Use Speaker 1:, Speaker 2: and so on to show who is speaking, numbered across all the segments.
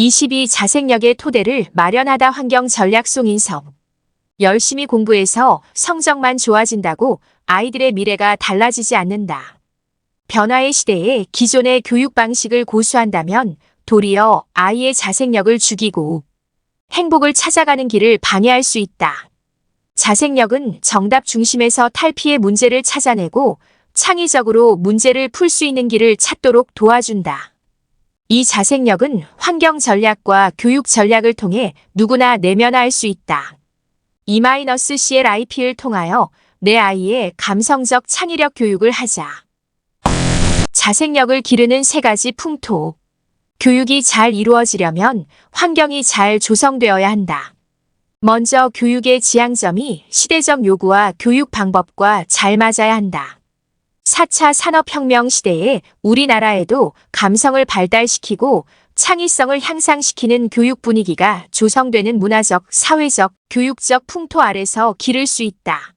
Speaker 1: 22 자생력의 토대를 마련하다 환경 전략송 인성. 열심히 공부해서 성적만 좋아진다고 아이들의 미래가 달라지지 않는다. 변화의 시대에 기존의 교육 방식을 고수한다면 도리어 아이의 자생력을 죽이고 행복을 찾아가는 길을 방해할 수 있다. 자생력은 정답 중심에서 탈피의 문제를 찾아내고 창의적으로 문제를 풀 수 있는 길을 찾도록 도와준다. 이 자생력은 환경 전략과 교육 전략을 통해 누구나 내면화할 수 있다. E-CLIP를 통하여 내 아이의 감성적 창의력 교육을 하자. 자생력을 기르는 3가지 풍토. 교육이 잘 이루어지려면 환경이 잘 조성되어야 한다. 먼저 교육의 지향점이 시대적 요구와 교육 방법과 잘 맞아야 한다. 4차 산업혁명 시대에 우리나라에도 감성을 발달시키고 창의성을 향상시키는 교육 분위기가 조성되는 문화적, 사회적, 교육적 풍토 아래서 기를 수 있다.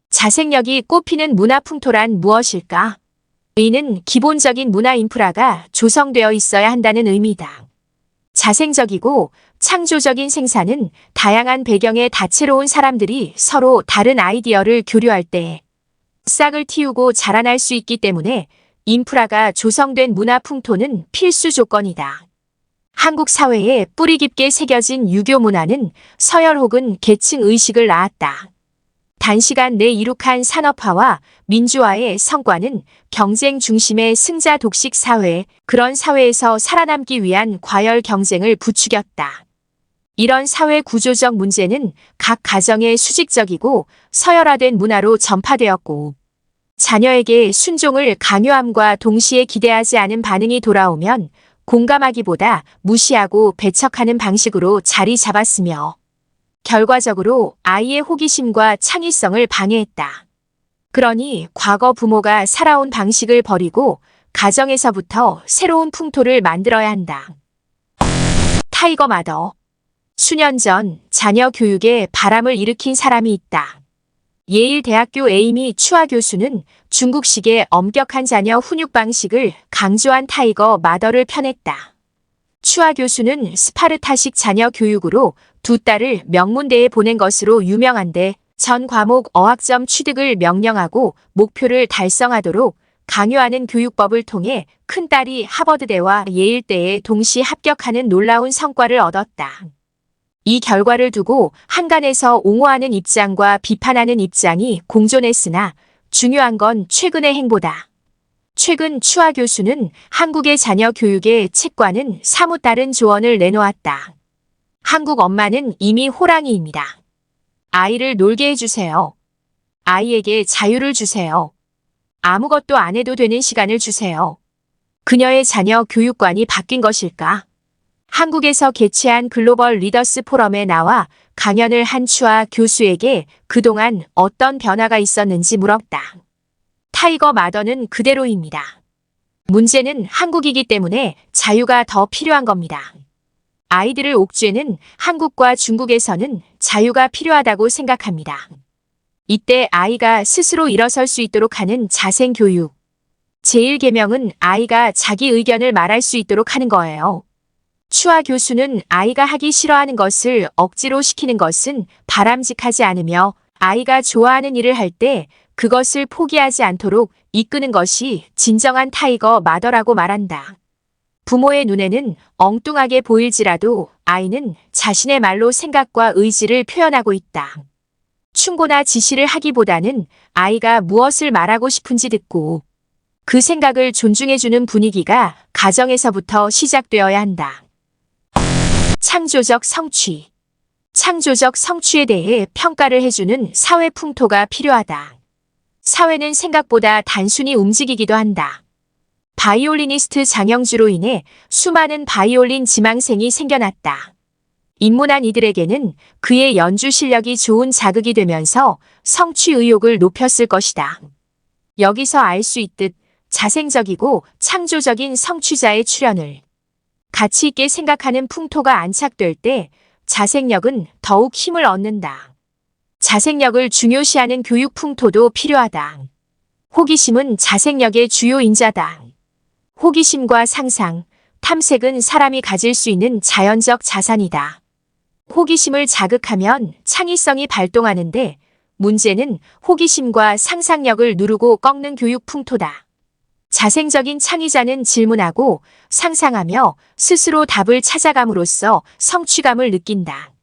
Speaker 1: 자생력이 꽃피는 문화 풍토란 무엇일까? 이는 기본적인 문화 인프라가 조성되어 있어야 한다는 의미다. 자생적이고 창조적인 생산은 다양한 배경의 다채로운 사람들이 서로 다른 아이디어를 교류할 때 싹을 틔우고 자라날 수 있기 때문에 인프라가 조성된 문화 풍토는 필수 조건이다. 한국 사회에 뿌리 깊게 새겨진 유교 문화는 서열 혹은 계층 의식을 낳았다. 단시간 내 이룩한 산업화와 민주화의 성과는 경쟁 중심의 승자 독식 사회, 그런 사회에서 살아남기 위한 과열 경쟁을 부추겼다. 이런 사회 구조적 문제는 각 가정의 수직적이고 서열화된 문화로 전파되었고, 자녀에게 순종을 강요함과 동시에 기대하지 않은 반응이 돌아오면 공감하기보다 무시하고 배척하는 방식으로 자리 잡았으며, 결과적으로 아이의 호기심과 창의성을 방해했다. 그러니 과거 부모가 살아온 방식을 버리고 가정에서부터 새로운 풍토를 만들어야 한다. 타이거 마더. 수년 전 자녀 교육에 바람을 일으킨 사람이 있다. 예일 대학교 에이미 추아 교수는 중국식의 엄격한 자녀 훈육 방식을 강조한 타이거 마더를 펴냈다. 추아 교수는 스파르타식 자녀 교육으로 2딸을 명문대에 보낸 것으로 유명한데 전 과목 어학점 취득을 명령하고 목표를 달성하도록 강요하는 교육법을 통해 큰딸이 하버드대와 예일대에 동시 합격하는 놀라운 성과를 얻었다. 이 결과를 두고 한간에서 옹호하는 입장과 비판하는 입장이 공존했으나 중요한 건 최근의 행보다. 최근 추아 교수는 한국의 자녀 교육에 책과는 사뭇 다른 조언을 내놓았다. 한국 엄마는 이미 호랑이입니다. 아이를 놀게 해주세요. 아이에게 자유를 주세요. 아무것도 안 해도 되는 시간을 주세요. 그녀의 자녀 교육관이 바뀐 것일까? 한국에서 개최한 글로벌 리더스 포럼에 나와 강연을 한 추아 교수에게 그동안 어떤 변화가 있었는지 물었다. 타이거 마더는 그대로입니다. 문제는 한국이기 때문에 자유가 더 필요한 겁니다. 아이들을 옥죄는 한국과 중국에서는 자유가 필요하다고 생각합니다. 이때 아이가 스스로 일어설 수 있도록 하는 자생교육. 제1계명은 아이가 자기 의견을 말할 수 있도록 하는 거예요. 추아 교수는 아이가 하기 싫어하는 것을 억지로 시키는 것은 바람직하지 않으며 아이가 좋아하는 일을 할 때 그것을 포기하지 않도록 이끄는 것이 진정한 타이거 마더라고 말한다. 부모의 눈에는 엉뚱하게 보일지라도 아이는 자신의 말로 생각과 의지를 표현하고 있다. 충고나 지시를 하기보다는 아이가 무엇을 말하고 싶은지 듣고 그 생각을 존중해주는 분위기가 가정에서부터 시작되어야 한다. 창조적 성취. 창조적 성취에 대해 평가를 해주는 사회 풍토가 필요하다. 사회는 생각보다 단순히 움직이기도 한다. 바이올리니스트 장영주로 인해 수많은 바이올린 지망생이 생겨났다. 입문한 이들에게는 그의 연주 실력이 좋은 자극이 되면서 성취 의욕을 높였을 것이다. 여기서 알 수 있듯 자생적이고 창조적인 성취자의 출현을 가치 있게 생각하는 풍토가 안착될 때 자생력은 더욱 힘을 얻는다. 자생력을 중요시하는 교육 풍토도 필요하다. 호기심은 자생력의 주요 인자다. 호기심과 상상, 탐색은 사람이 가질 수 있는 자연적 자산이다. 호기심을 자극하면 창의성이 발동하는데 문제는 호기심과 상상력을 누르고 꺾는 교육 풍토다. 자생적인 창의자는 질문하고 상상하며 스스로 답을 찾아감으로써 성취감을 느낀다.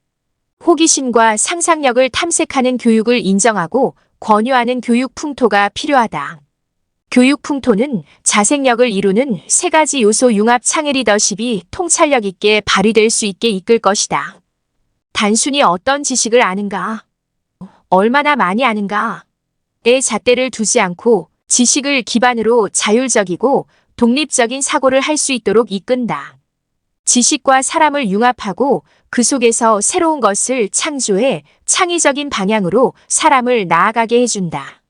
Speaker 1: 호기심과 상상력을 탐색하는 교육을 인정하고 권유하는 교육 풍토가 필요하다. 교육 풍토는 자생력을 이루는 세 가지 요소 융합 창의 리더십이 통찰력 있게 발휘될 수 있게 이끌 것이다. 단순히 어떤 지식을 아는가, 얼마나 많이 아는가에 잣대를 두지 않고 지식을 기반으로 자율적이고 독립적인 사고를 할 수 있도록 이끈다. 지식과 사람을 융합하고 그 속에서 새로운 것을 창조해 창의적인 방향으로 사람을 나아가게 해준다.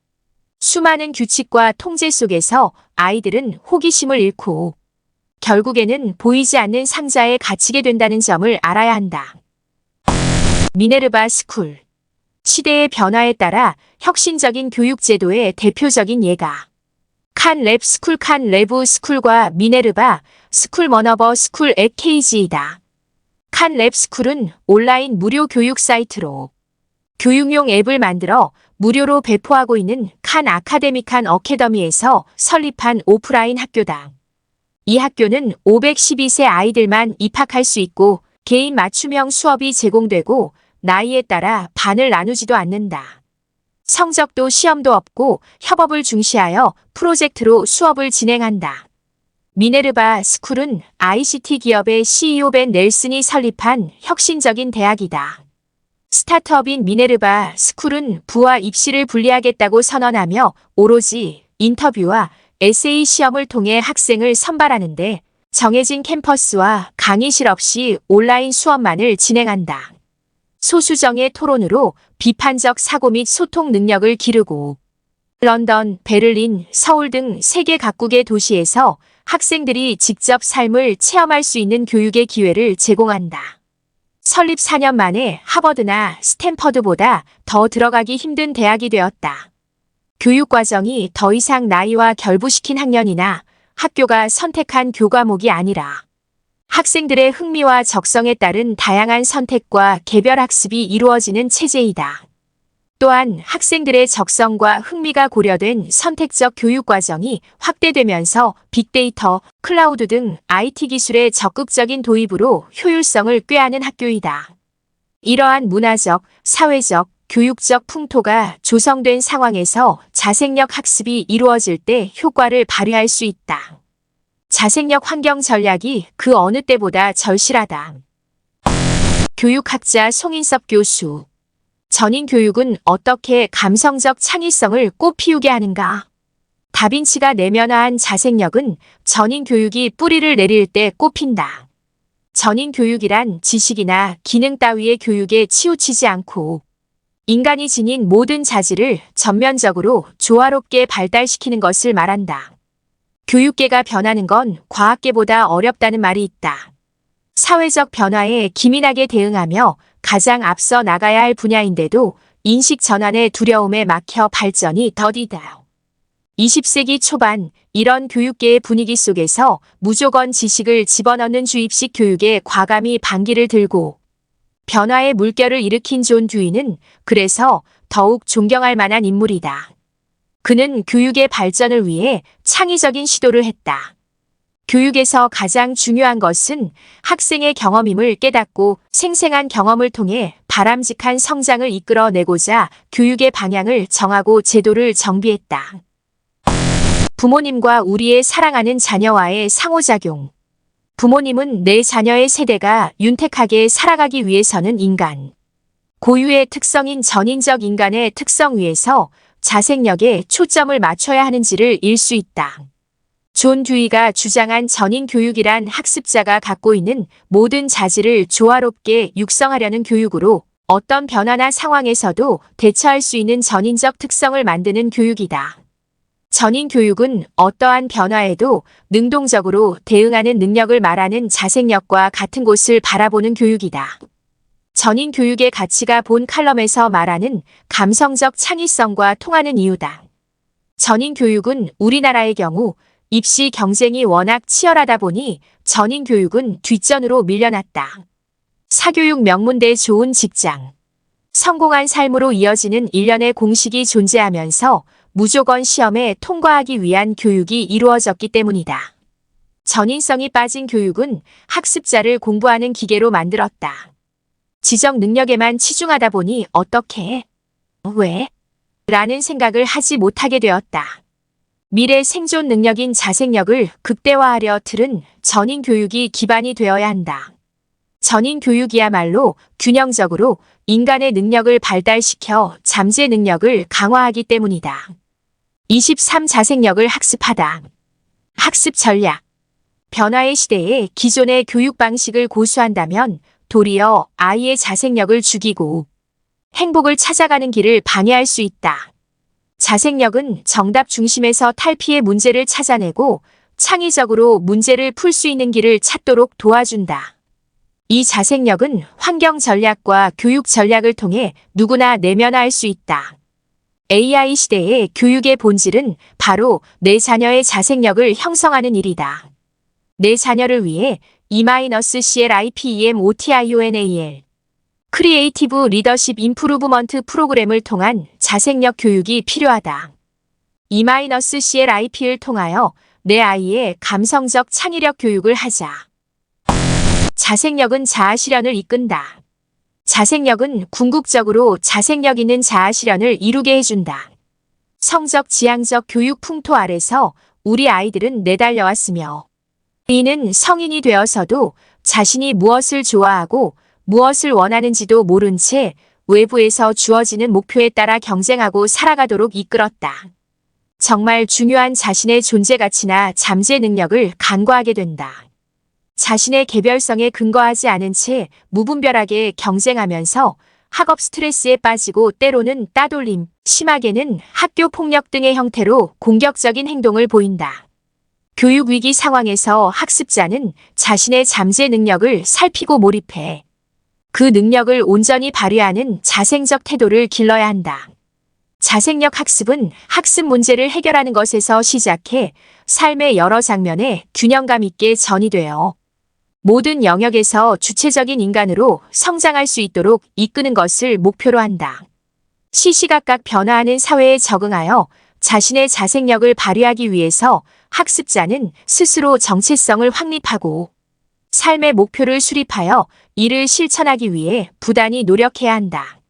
Speaker 1: 수많은 규칙과 통제 속에서 아이들은 호기심을 잃고 결국에는 보이지 않는 상자에 갇히게 된다는 점을 알아야 한다. 미네르바 스쿨. 시대의 변화에 따라 혁신적인 교육 제도의 대표적인 예가 칸 랩 스쿨, 칸 레브 스쿨과 미네르바 스쿨 머너버 스쿨 앳 KG이다. 칸 랩 스쿨은 온라인 무료 교육 사이트로 교육용 앱을 만들어 무료로 배포하고 있는 칸 아카데미 칸 어캐더미에서 설립한 오프라인 학교다. 이 학교는 512세 아이들만 입학할 수 있고 개인 맞춤형 수업이 제공되고 나이에 따라 반을 나누지도 않는다. 성적도 시험도 없고 협업을 중시하여 프로젝트로 수업을 진행한다. 미네르바 스쿨은 ICT 기업의 CEO 벤 넬슨이 설립한 혁신적인 대학이다. 스타트업인 미네르바 스쿨은 부와 입시를 분리하겠다고 선언하며 오로지 인터뷰와 에세이 시험을 통해 학생을 선발하는데 정해진 캠퍼스와 강의실 없이 온라인 수업만을 진행한다. 소수정의 토론으로 비판적 사고 및 소통 능력을 기르고 런던, 베를린, 서울 등 세계 각국의 도시에서 학생들이 직접 삶을 체험할 수 있는 교육의 기회를 제공한다. 설립 4년 만에 하버드나 스탠퍼드보다 더 들어가기 힘든 대학이 되었다. 교육 과정이 더 이상 나이와 결부시킨 학년이나 학교가 선택한 교과목이 아니라 학생들의 흥미와 적성에 따른 다양한 선택과 개별 학습이 이루어지는 체제이다. 또한 학생들의 적성과 흥미가 고려된 선택적 교육 과정이 확대되면서 빅데이터, 클라우드 등 IT 기술의 적극적인 도입으로 효율성을 꾀하는 학교이다. 이러한 문화적, 사회적, 교육적 풍토가 조성된 상황에서 자생력 학습이 이루어질 때 효과를 발휘할 수 있다. 자생력 환경 전략이 그 어느 때보다 절실하다. 교육학자 송인섭 교수. 전인 교육은 어떻게 감성적 창의성을 꽃피우게 하는가? 다빈치가 내면화한 자생력은 전인 교육이 뿌리를 내릴 때 꽃핀다. 전인 교육이란 지식이나 기능 따위의 교육에 치우치지 않고 인간이 지닌 모든 자질을 전면적으로 조화롭게 발달시키는 것을 말한다. 교육계가 변하는 건 과학계보다 어렵다는 말이 있다. 사회적 변화에 기민하게 대응하며 가장 앞서 나가야 할 분야인데도 인식 전환의 두려움에 막혀 발전이 더디다. 20세기 초반 이런 교육계의 분위기 속에서 무조건 지식을 집어넣는 주입식 교육에 과감히 반기를 들고 변화의 물결을 일으킨 존 듀이는 그래서 더욱 존경할 만한 인물이다. 그는 교육의 발전을 위해 창의적인 시도를 했다. 교육에서 가장 중요한 것은 학생의 경험임을 깨닫고 생생한 경험을 통해 바람직한 성장을 이끌어내고자 교육의 방향을 정하고 제도를 정비했다. 부모님과 우리의 사랑하는 자녀와의 상호작용. 부모님은 내 자녀의 세대가 윤택하게 살아가기 위해서는 인간 고유의 특성인 전인적 인간의 특성 위에서 자생력에 초점을 맞춰야 하는지를 알 수 있다. 존 듀이가 주장한 전인 교육이란 학습자가 갖고 있는 모든 자질을 조화롭게 육성하려는 교육으로 어떤 변화나 상황에서도 대처할 수 있는 전인적 특성을 만드는 교육이다. 전인 교육은 어떠한 변화에도 능동적으로 대응하는 능력을 말하는 자생력과 같은 곳을 바라보는 교육이다. 전인 교육의 가치가 본 칼럼에서 말하는 감성적 창의성과 통하는 이유다. 전인 교육은 우리나라의 경우 입시 경쟁이 워낙 치열하다 보니 전인 교육은 뒷전으로 밀려났다. 사교육 명문대 좋은 직장. 성공한 삶으로 이어지는 일련의 공식이 존재하면서 무조건 시험에 통과하기 위한 교육이 이루어졌기 때문이다. 전인성이 빠진 교육은 학습자를 공부하는 기계로 만들었다. 지적 능력에만 치중하다 보니 어떻게, 왜? 라는 생각을 하지 못하게 되었다. 미래 생존 능력인 자생력을 극대화하려 틀은 전인 교육이 기반이 되어야 한다. 전인 교육이야말로 균형적으로 인간의 능력을 발달시켜 잠재 능력을 강화하기 때문이다. 23. 자생력을 학습하다. 학습 전략. 변화의 시대에 기존의 교육 방식을 고수한다면 도리어 아이의 자생력을 죽이고 행복을 찾아가는 길을 방해할 수 있다. 자생력은 정답 중심에서 탈피해 문제를 찾아내고 창의적으로 문제를 풀 수 있는 길을 찾도록 도와준다. 이 자생력은 환경 전략과 교육 전략을 통해 누구나 내면화할 수 있다. AI 시대의 교육의 본질은 바로 내 자녀의 자생력을 형성하는 일이다. 내 자녀를 위해 E-CLIPEMOTIONAL 크리에이티브 리더십 임프루브먼트 프로그램을 통한 자생력 교육이 필요하다. E-CLIP를 통하여 내 아이의 감성적 창의력 교육을 하자. 자생력은 자아실현을 이끈다. 자생력은 궁극적으로 자생력 있는 자아실현을 이루게 해준다. 성적 지향적 교육 풍토 아래서 우리 아이들은 내달려왔으며 이는 성인이 되어서도 자신이 무엇을 좋아하고 무엇을 원하는지도 모른 채 외부에서 주어지는 목표에 따라 경쟁하고 살아가도록 이끌었다. 정말 중요한 자신의 존재 가치나 잠재 능력을 간과하게 된다. 자신의 개별성에 근거하지 않은 채 무분별하게 경쟁하면서 학업 스트레스에 빠지고 때로는 따돌림, 심하게는 학교 폭력 등의 형태로 공격적인 행동을 보인다. 교육 위기 상황에서 학습자는 자신의 잠재 능력을 살피고 몰입해 그 능력을 온전히 발휘하는 자생적 태도를 길러야 한다. 자생력 학습은 학습 문제를 해결하는 것에서 시작해 삶의 여러 장면에 균형감 있게 전이되어 모든 영역에서 주체적인 인간으로 성장할 수 있도록 이끄는 것을 목표로 한다. 시시각각 변화하는 사회에 적응하여 자신의 자생력을 발휘하기 위해서 학습자는 스스로 정체성을 확립하고 삶의 목표를 수립하여 이를 실천하기 위해 부단히 노력해야 한다.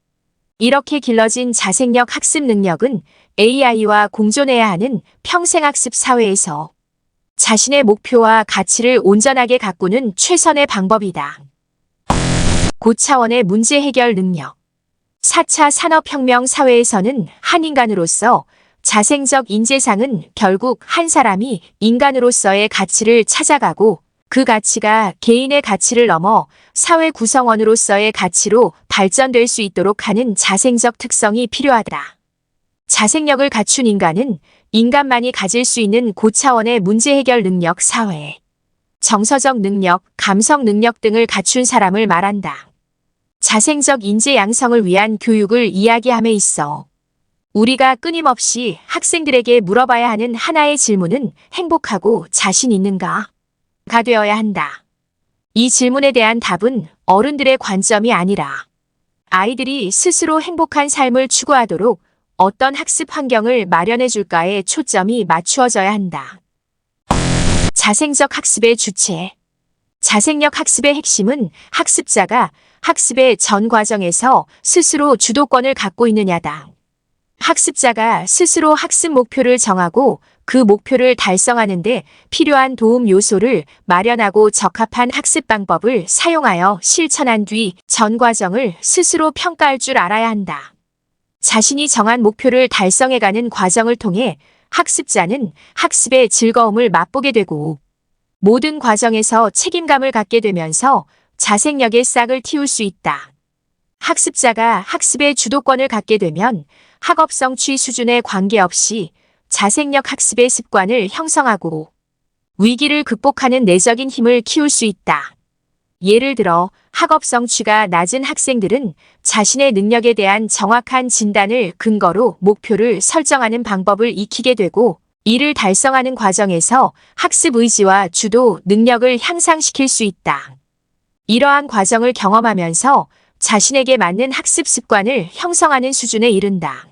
Speaker 1: 이렇게 길러진 자생력 학습 능력은 AI와 공존해야 하는 평생학습 사회에서 자신의 목표와 가치를 온전하게 가꾸는 최선의 방법이다. 고차원의 문제 해결 능력. 4차 산업혁명 사회에서는 한 인간으로서 자생적 인재상은 결국 한 사람이 인간으로서의 가치를 찾아가고 그 가치가 개인의 가치를 넘어 사회 구성원으로서의 가치로 발전될 수 있도록 하는 자생적 특성이 필요하다. 자생력을 갖춘 인간은 인간만이 가질 수 있는 고차원의 문제 해결 능력 사회, 정서적 능력, 감성 능력 등을 갖춘 사람을 말한다. 자생적 인재 양성을 위한 교육을 이야기함에 있어 우리가 끊임없이 학생들에게 물어봐야 하는 하나의 질문은 행복하고 자신 있는가? 가 되어야 한다. 이 질문에 대한 답은 어른들의 관점이 아니라 아이들이 스스로 행복한 삶을 추구하도록 어떤 학습 환경을 마련해 줄까에 초점이 맞추어져야 한다. 자생적 학습의 주체. 자생력 학습의 핵심은 학습자가 학습의 전 과정에서 스스로 주도권을 갖고 있느냐다. 학습자가 스스로 학습 목표를 정하고 그 목표를 달성하는 데 필요한 도움 요소를 마련하고 적합한 학습 방법을 사용하여 실천한 뒤 전 과정을 스스로 평가할 줄 알아야 한다. 자신이 정한 목표를 달성해가는 과정을 통해 학습자는 학습의 즐거움을 맛보게 되고 모든 과정에서 책임감을 갖게 되면서 자생력의 싹을 틔울 수 있다. 학습자가 학습의 주도권을 갖게 되면 학업 성취 수준에 관계없이 자생력 학습의 습관을 형성하고 위기를 극복하는 내적인 힘을 키울 수 있다. 예를 들어 학업 성취가 낮은 학생들은 자신의 능력에 대한 정확한 진단을 근거로 목표를 설정하는 방법을 익히게 되고 이를 달성하는 과정에서 학습 의지와 주도 능력을 향상시킬 수 있다. 이러한 과정을 경험하면서 자신에게 맞는 학습 습관을 형성하는 수준에 이른다.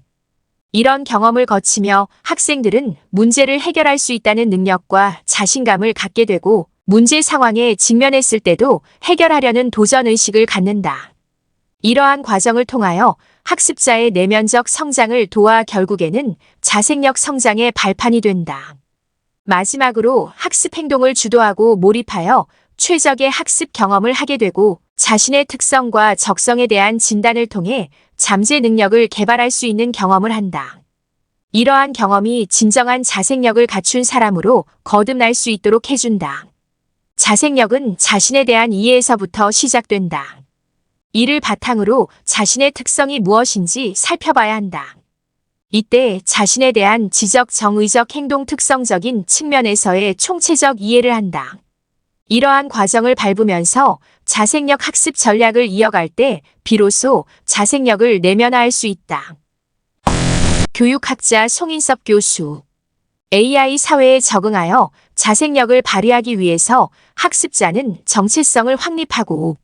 Speaker 1: 이런 경험을 거치며 학생들은 문제를 해결할 수 있다는 능력과 자신감을 갖게 되고 문제 상황에 직면했을 때도 해결하려는 도전의식을 갖는다. 이러한 과정을 통하여 학습자의 내면적 성장을 도와 결국에는 자생력 성장의 발판이 된다. 마지막으로 학습 행동을 주도하고 몰입하여 최적의 학습 경험을 하게 되고 자신의 특성과 적성에 대한 진단을 통해 잠재 능력을 개발할 수 있는 경험을 한다. 이러한 경험이 진정한 자생력을 갖춘 사람으로 거듭날 수 있도록 해준다. 자생력은 자신에 대한 이해에서부터 시작된다. 이를 바탕으로 자신의 특성이 무엇인지 살펴봐야 한다. 이때 자신에 대한 지적 정의적 행동 특성적인 측면에서의 총체적 이해를 한다. 이러한 과정을 밟으면서 자생력 학습 전략을 이어갈 때 비로소 자생력을 내면화할 수 있다. 교육학자 송인섭 교수. AI 사회에 적응하여 자생력을 발휘하기 위해서 학습자는 정체성을 확립하고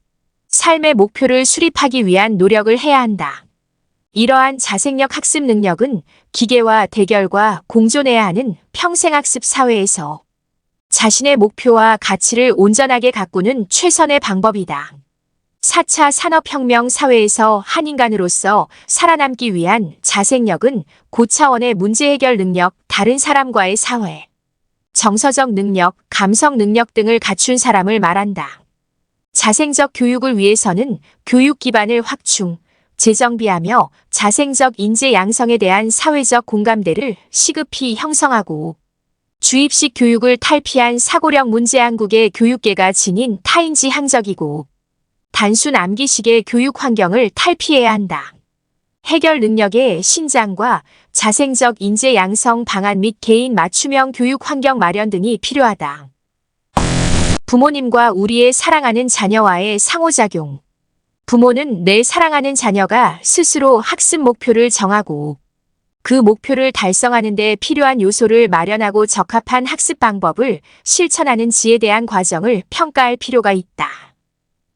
Speaker 1: 삶의 목표를 수립하기 위한 노력을 해야 한다. 이러한 자생력 학습 능력은 기계와 대결과 공존해야 하는 평생학습 사회에서 자신의 목표와 가치를 온전하게 가꾸는 최선의 방법이다. 4차 산업혁명 사회에서 한 인간으로서 살아남기 위한 자생력은 고차원의 문제 해결 능력, 다른 사람과의 사회, 정서적 능력, 감성 능력 등을 갖춘 사람을 말한다. 자생적 교육을 위해서는 교육 기반을 확충, 재정비하며 자생적 인재 양성에 대한 사회적 공감대를 시급히 형성하고 주입식 교육을 탈피한 사고력 문제 한국의 교육계가 지닌 타인지 항적이고 단순 암기식의 교육 환경을 탈피해야 한다. 해결 능력의 신장과 자생적 인재 양성 방안 및 개인 맞춤형 교육 환경 마련 등이 필요하다. 부모님과 우리의 사랑하는 자녀와의 상호작용. 부모는 내 사랑하는 자녀가 스스로 학습 목표를 정하고 그 목표를 달성하는 데 필요한 요소를 마련하고 적합한 학습 방법을 실천하는 지에 대한 과정을 평가할 필요가 있다.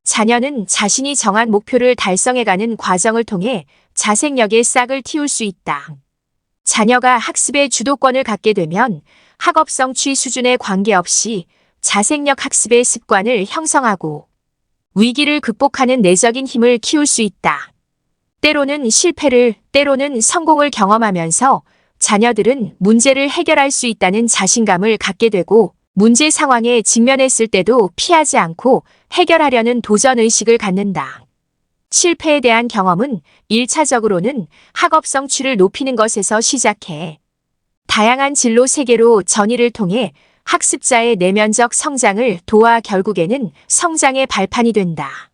Speaker 1: 자녀는 자신이 정한 목표를 달성해가는 과정을 통해 자생력의 싹을 틔울 수 있다. 자녀가 학습의 주도권을 갖게 되면 학업 성취 수준에 관계없이 자생력 학습의 습관을 형성하고 위기를 극복하는 내적인 힘을 키울 수 있다. 때로는 실패를, 때로는 성공을 경험하면서 자녀들은 문제를 해결할 수 있다는 자신감을 갖게 되고 문제 상황에 직면했을 때도 피하지 않고 해결하려는 도전의식을 갖는다. 실패에 대한 경험은 1차적으로는 학업 성취를 높이는 것에서 시작해 다양한 진로 세계로 전이를 통해 학습자의 내면적 성장을 도와 결국에는 성장의 발판이 된다.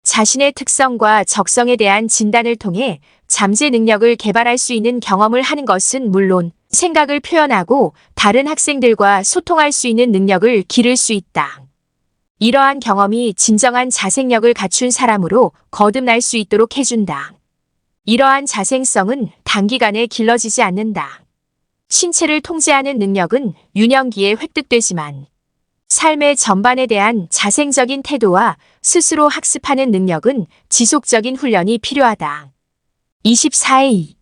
Speaker 1: 자신의 특성과 적성에 대한 진단을 통해 잠재 능력을 개발할 수 있는 경험을 하는 것은 물론 생각을 표현하고 다른 학생들과 소통할 수 있는 능력을 기를 수 있다. 이러한 경험이 진정한 자생력을 갖춘 사람으로 거듭날 수 있도록 해준다. 이러한 자생성은 단기간에 길러지지 않는다. 신체를 통제하는 능력은 유년기에 획득되지만 삶의 전반에 대한 자생적인 태도와 스스로 학습하는 능력은 지속적인 훈련이 필요하다. 24A.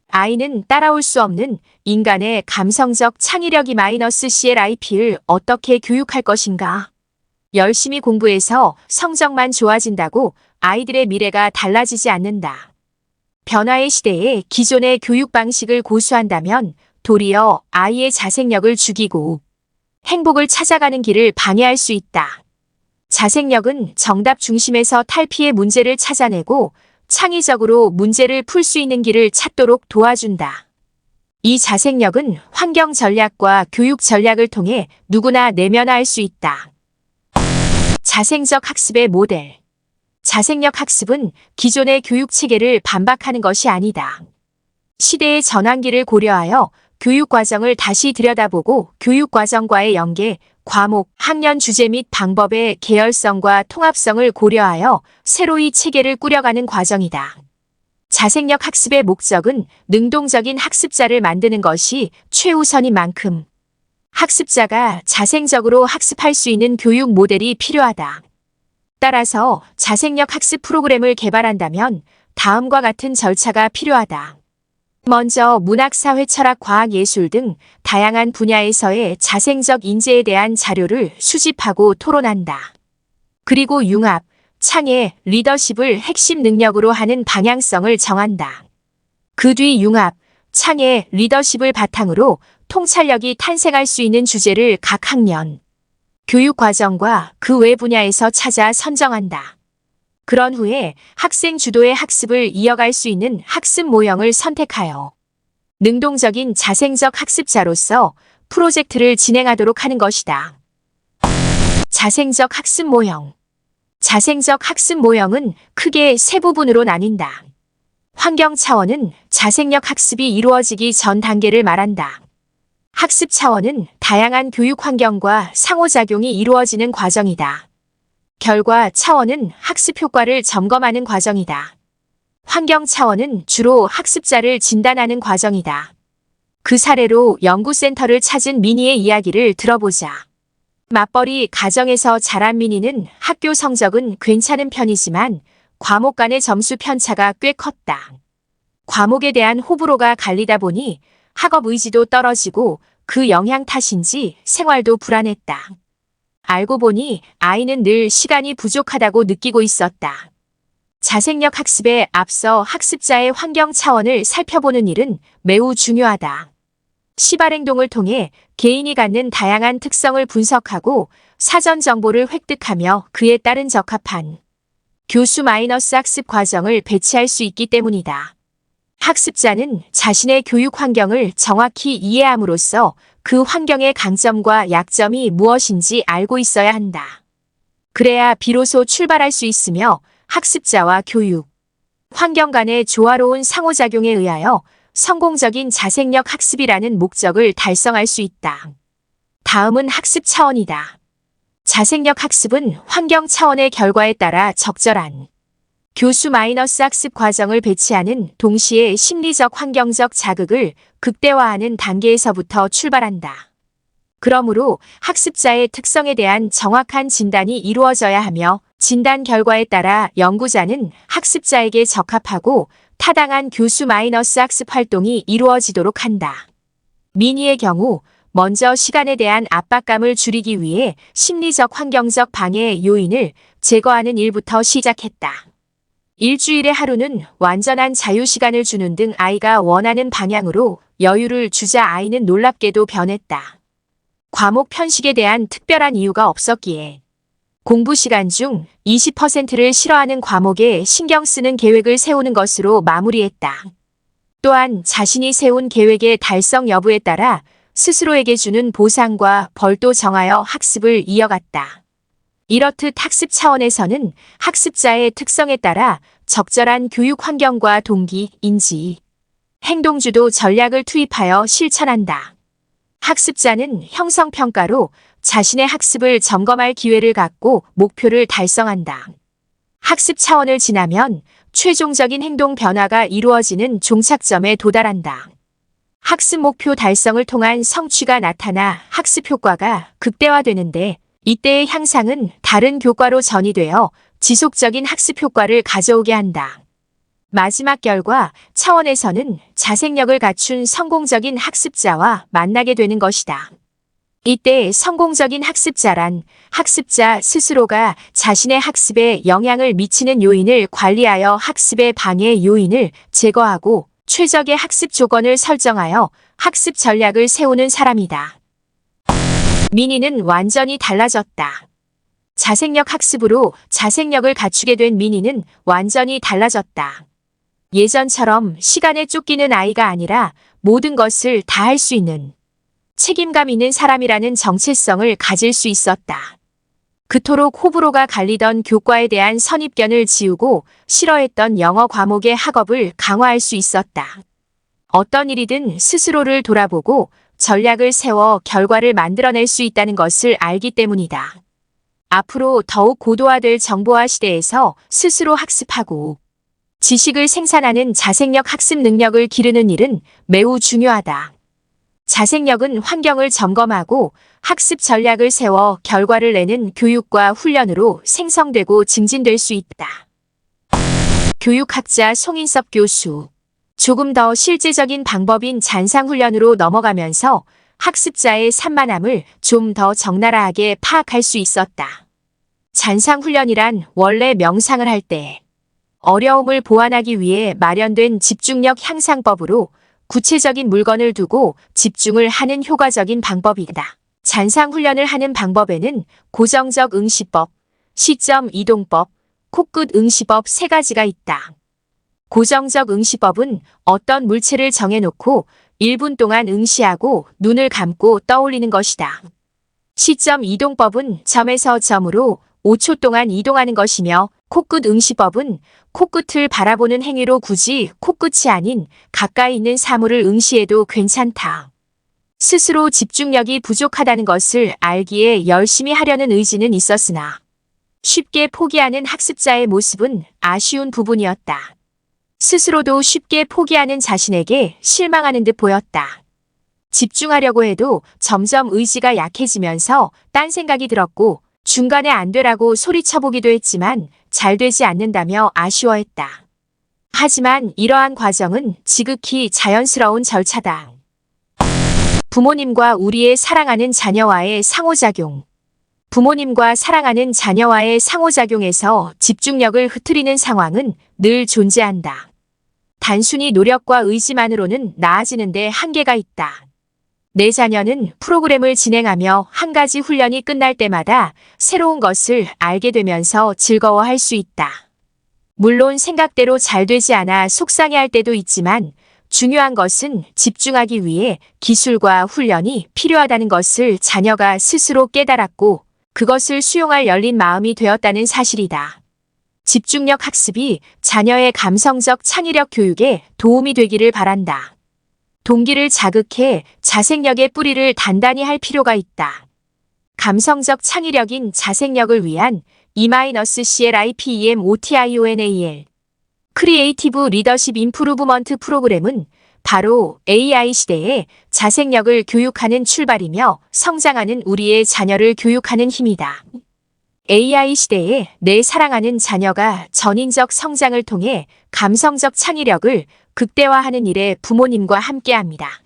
Speaker 1: 아이는 따라올 수 없는 인간의 감성적 창의력이 -CLIP를 어떻게 교육할 것인가? 열심히 공부해서 성적만 좋아진다고 아이들의 미래가 달라지지 않는다. 변화의 시대에 기존의 교육 방식을 고수한다면 도리어 아이의 자생력을 죽이고 행복을 찾아가는 길을 방해할 수 있다. 자생력은 정답 중심에서 탈피해 문제를 찾아내고 창의적으로 문제를 풀 수 있는 길을 찾도록 도와준다. 이 자생력은 환경 전략과 교육 전략을 통해 누구나 내면화할 수 있다. 자생적 학습의 모델. 자생력 학습은 기존의 교육 체계를 반박하는 것이 아니다. 시대의 전환기를 고려하여 교육 과정을 다시 들여다보고 교육 과정과의 연계, 과목, 학년 주제 및 방법의 계열성과 통합성을 고려하여 새로이 체계를 꾸려가는 과정이다. 자생력 학습의 목적은 능동적인 학습자를 만드는 것이 최우선인 만큼 학습자가 자생적으로 학습할 수 있는 교육 모델이 필요하다. 따라서 자생력 학습 프로그램을 개발한다면 다음과 같은 절차가 필요하다. 먼저 문학, 사회, 철학, 과학, 예술 등 다양한 분야에서의 자생적 인재에 대한 자료를 수집하고 토론한다. 그리고 융합, 창의, 리더십을 핵심 능력으로 하는 방향성을 정한다. 그 뒤 융합, 창의, 리더십을 바탕으로 통찰력이 탄생할 수 있는 주제를 각 학년, 교육 과정과 그 외 분야에서 찾아 선정한다. 그런 후에 학생 주도의 학습을 이어갈 수 있는 학습 모형을 선택하여 능동적인 자생적 학습자로서 프로젝트를 진행하도록 하는 것이다. 자생적 학습 모형. 자생적 학습 모형은 크게 세 부분으로 나뉜다. 환경 차원은 자생력 학습이 이루어지기 전 단계를 말한다. 학습 차원은 다양한 교육 환경과 상호작용이 이루어지는 과정이다. 결과 차원은 학습 효과를 점검하는 과정이다. 환경 차원은 주로 학습자를 진단하는 과정이다. 그 사례로 연구센터를 찾은 미니의 이야기를 들어보자. 맞벌이 가정에서 자란 미니는 학교 성적은 괜찮은 편이지만 과목 간의 점수 편차가 꽤 컸다. 과목에 대한 호불호가 갈리다 보니 학업 의지도 떨어지고 그 영향 탓인지 생활도 불안했다. 알고 보니 아이는 늘 시간이 부족하다고 느끼고 있었다. 자생력 학습에 앞서 학습자의 환경 차원을 살펴보는 일은 매우 중요하다. 시발 행동을 통해 개인이 갖는 다양한 특성을 분석하고 사전 정보를 획득하며 그에 따른 적합한 교수 마이너스 학습 과정을 배치할 수 있기 때문이다. 학습자는 자신의 교육 환경을 정확히 이해함으로써 그 환경의 강점과 약점이 무엇인지 알고 있어야 한다. 그래야 비로소 출발할 수 있으며 학습자와 교육, 환경 간의 조화로운 상호작용에 의하여 성공적인 자생력 학습이라는 목적을 달성할 수 있다. 다음은 학습 차원이다. 자생력 학습은 환경 차원의 결과에 따라 적절한 교수 마이너스 학습 과정을 배치하는 동시에 심리적 환경적 자극을 극대화하는 단계에서부터 출발한다. 그러므로 학습자의 특성에 대한 정확한 진단이 이루어져야 하며 진단 결과에 따라 연구자는 학습자에게 적합하고 타당한 교수 마이너스 학습 활동이 이루어지도록 한다. 미니의 경우 먼저 시간에 대한 압박감을 줄이기 위해 심리적 환경적 방해 요인을 제거하는 일부터 시작했다. 일주일에 하루는 완전한 자유시간을 주는 등 아이가 원하는 방향으로 여유를 주자 아이는 놀랍게도 변했다. 과목 편식에 대한 특별한 이유가 없었기에 공부 시간 중 20%를 싫어하는 과목에 신경 쓰는 계획을 세우는 것으로 마무리했다. 또한 자신이 세운 계획의 달성 여부에 따라 스스로에게 주는 보상과 벌도 정하여 학습을 이어갔다. 이렇듯 학습 차원에서는 학습자의 특성에 따라 적절한 교육 환경과 동기, 인지, 행동주도 전략을 투입하여 실천한다. 학습자는 형성평가로 자신의 학습을 점검할 기회를 갖고 목표를 달성한다. 학습 차원을 지나면 최종적인 행동 변화가 이루어지는 종착점에 도달한다. 학습 목표 달성을 통한 성취가 나타나 학습 효과가 극대화되는데 이때의 향상은 다른 교과로 전이되어 지속적인 학습 효과를 가져오게 한다. 마지막 결과 차원에서는 자생력을 갖춘 성공적인 학습자와 만나게 되는 것이다. 이때 성공적인 학습자란 학습자 스스로가 자신의 학습에 영향을 미치는 요인을 관리하여 학습의 방해 요인을 제거하고 최적의 학습 조건을 설정하여 학습 전략을 세우는 사람이다. 미니는 완전히 달라졌다. 자생력 학습으로 자생력을 갖추게 된 미니는 완전히 달라졌다. 예전처럼 시간에 쫓기는 아이가 아니라 모든 것을 다 할 수 있는 책임감 있는 사람이라는 정체성을 가질 수 있었다. 그토록 호불호가 갈리던 교과에 대한 선입견을 지우고 싫어했던 영어 과목의 학업을 강화할 수 있었다. 어떤 일이든 스스로를 돌아보고 전략을 세워 결과를 만들어낼 수 있다는 것을 알기 때문이다. 앞으로 더욱 고도화될 정보화 시대에서 스스로 학습하고 지식을 생산하는 자생력 학습 능력을 기르는 일은 매우 중요하다. 자생력은 환경을 점검하고 학습 전략을 세워 결과를 내는 교육과 훈련으로 생성되고 증진될 수 있다. 교육학자 송인섭 교수. 조금 더 실제적인 방법인 잔상훈련으로 넘어가면서 학습자의 산만함을 좀 더 적나라하게 파악할 수 있었다. 잔상훈련이란 원래 명상을 할 때 어려움을 보완하기 위해 마련된 집중력 향상법으로 구체적인 물건을 두고 집중을 하는 효과적인 방법이다. 잔상훈련을 하는 방법에는 고정적 응시법, 시점 이동법, 코끝 응시법 세 가지가 있다. 고정적 응시법은 어떤 물체를 정해놓고 1분 동안 응시하고 눈을 감고 떠올리는 것이다. 시점 이동법은 점에서 점으로 5초 동안 이동하는 것이며 코끝 응시법은 코끝을 바라보는 행위로 굳이 코끝이 아닌 가까이 있는 사물을 응시해도 괜찮다. 스스로 집중력이 부족하다는 것을 알기에 열심히 하려는 의지는 있었으나 쉽게 포기하는 학습자의 모습은 아쉬운 부분이었다. 스스로도 쉽게 포기하는 자신에게 실망하는 듯 보였다. 집중하려고 해도 점점 의지가 약해지면서 딴 생각이 들었고 중간에 안 되라고 소리쳐보기도 했지만 잘 되지 않는다며 아쉬워했다. 하지만 이러한 과정은 지극히 자연스러운 절차다. 부모님과 우리의 사랑하는 자녀와의 상호작용. 부모님과 사랑하는 자녀와의 상호작용에서 집중력을 흐트리는 상황은 늘 존재한다. 단순히 노력과 의지만으로는 나아지는데 한계가 있다. 내 자녀는 프로그램을 진행하며 한 가지 훈련이 끝날 때마다 새로운 것을 알게 되면서 즐거워할 수 있다. 물론 생각대로 잘 되지 않아 속상해할 때도 있지만 중요한 것은 집중하기 위해 기술과 훈련이 필요하다는 것을 자녀가 스스로 깨달았고 그것을 수용할 열린 마음이 되었다는 사실이다. 집중력 학습이 자녀의 감성적 창의력 교육에 도움이 되기를 바란다. 동기를 자극해 자생력의 뿌리를 단단히 할 필요가 있다. 감성적 창의력인 자생력을 위한 E-CLIPEMOTIONAL 크리에이티브 리더십 임프루브먼트 프로그램은 바로 AI 시대에 자생력을 교육하는 출발이며 성장하는 우리의 자녀를 교육하는 힘이다. AI 시대에 내 사랑하는 자녀가 전인적 성장을 통해 감성적 창의력을 극대화하는 일에 부모님과 함께합니다.